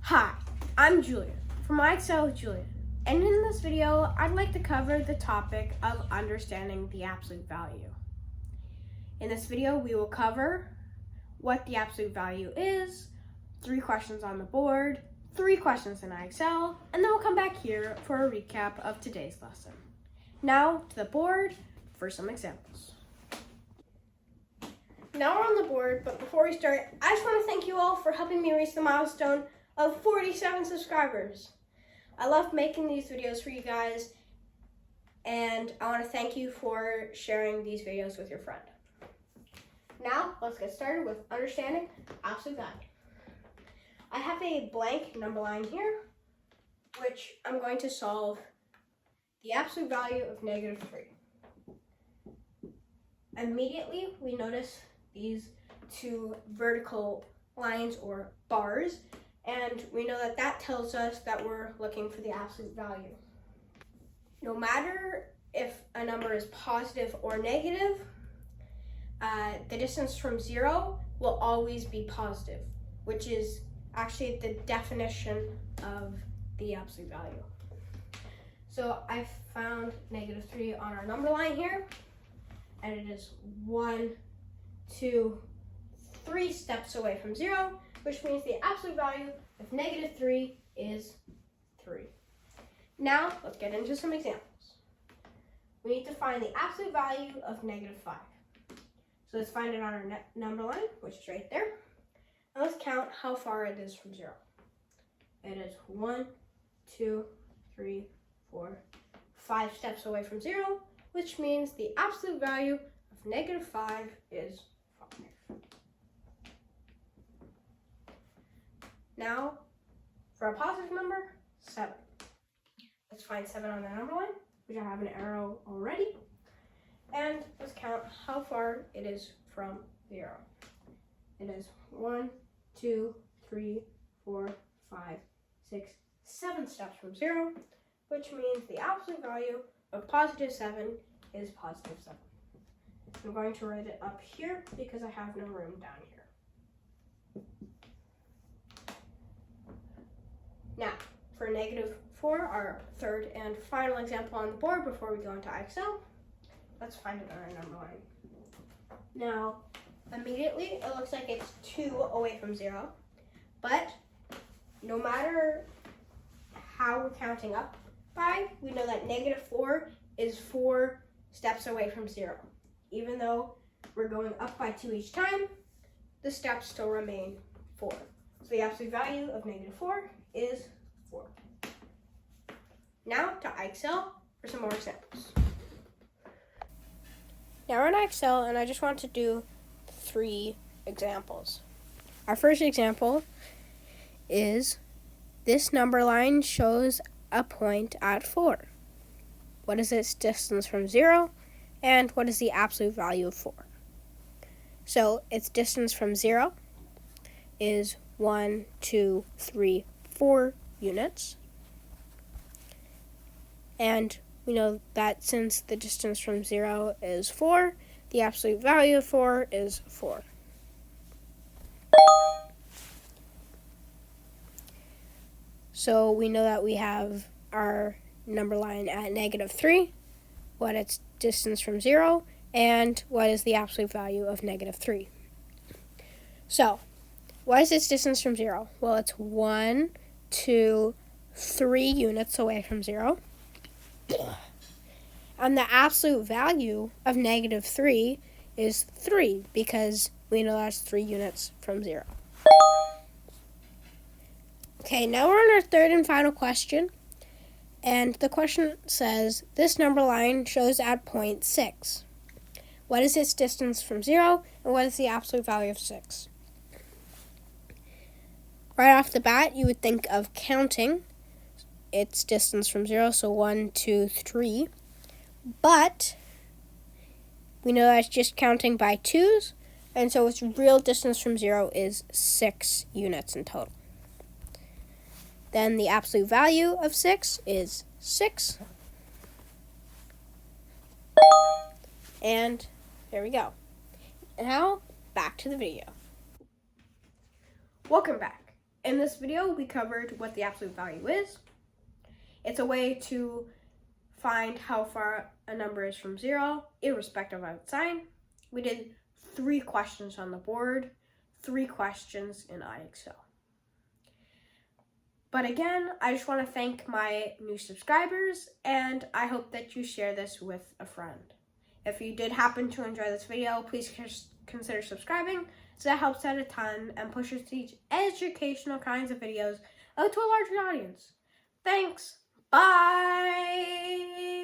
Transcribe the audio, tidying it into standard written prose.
Hi, I'm Julian from iExcel with Julian, and in this video, I'd like to cover the topic of understanding the absolute value. In this video, we will cover what the absolute value is, 3 questions on the board, 3 questions in iExcel, and then we'll come back here for a recap of today's lesson. Now to the board for some examples. Now we're on the board, but before we start, I just want to thank you all for helping me reach the milestone of 47 subscribers. I love making these videos for you guys, and I want to thank you for sharing these videos with your friend. Now, let's get started with understanding absolute value. I have a blank number line here, which I'm going to solve the absolute value of -3. Immediately, we notice these 2 vertical lines or bars, and we know that that tells us that we're looking for the absolute value. No matter if a number is positive or negative, the distance from 0 will always be positive, which is actually the definition of the absolute value. So I found -3 on our number line here, and it is 1, 2, 3 steps away from 0, which means the absolute value of -3 is 3. Now, let's get into some examples. We need to find the absolute value of -5. So let's find it on our number line, which is right there. And let's count how far it is from 0. It is 1, 2, 3, 4, 5 steps away from 0, which means the absolute value of -5 is 5. Now, for a positive number, 7. Let's find 7 on the number line, which I have an arrow already. And let's count how far it is from 0. It is 1, 2, 3, 4, 5, 6, 7 steps from 0, which means the absolute value of +7 is +7. I'm going to write it up here because I have no room down here. Now, for -4, our third and final example on the board before we go into iExcel, let's find it on our number line. Now, immediately, it looks like it's 2 away from 0, but no matter how we're counting up by, we know that -4 is 4 steps away from 0. Even though we're going up by 2 each time, the steps still remain 4. So the absolute value of -4 is 4. Now to iExcel for some more examples. Now we're in iExcel, and I just want to do 3 examples. Our first example is this number line shows a point at 4. What is its distance from 0? And what is the absolute value of 4? So its distance from 0 is 1, 2, 3, 4 units. And we know that since the distance from 0 is 4, the absolute value of 4 is 4. So we know that we have our number line at -3, what its distance from 0, and what is the absolute value of -3. So, what is its distance from 0? Well, it's 1, 2, 3 units away from 0. And the absolute value of -3 is 3, because we know that's 3 units from 0. Okay, now we're on our third and final question. And the question says, this number line shows at point 6. What is its distance from 0, and what is the absolute value of 6? Right off the bat, you would think of counting its distance from 0, so 1, 2, 3. But we know that's just counting by 2s, and so its real distance from 0 is 6 units in total. Then the absolute value of 6 is 6. And there we go. Now, back to the video. Welcome back. In this video, we covered what the absolute value is. It's a way to find how far a number is from 0, irrespective of its sign. We did 3 questions on the board, 3 questions in iExcel. But again, I just want to thank my new subscribers, and I hope that you share this with a friend. If you did happen to enjoy this video, please consider subscribing, so that helps out a ton and pushes these educational kinds of videos out to a larger audience. Thanks. Bye.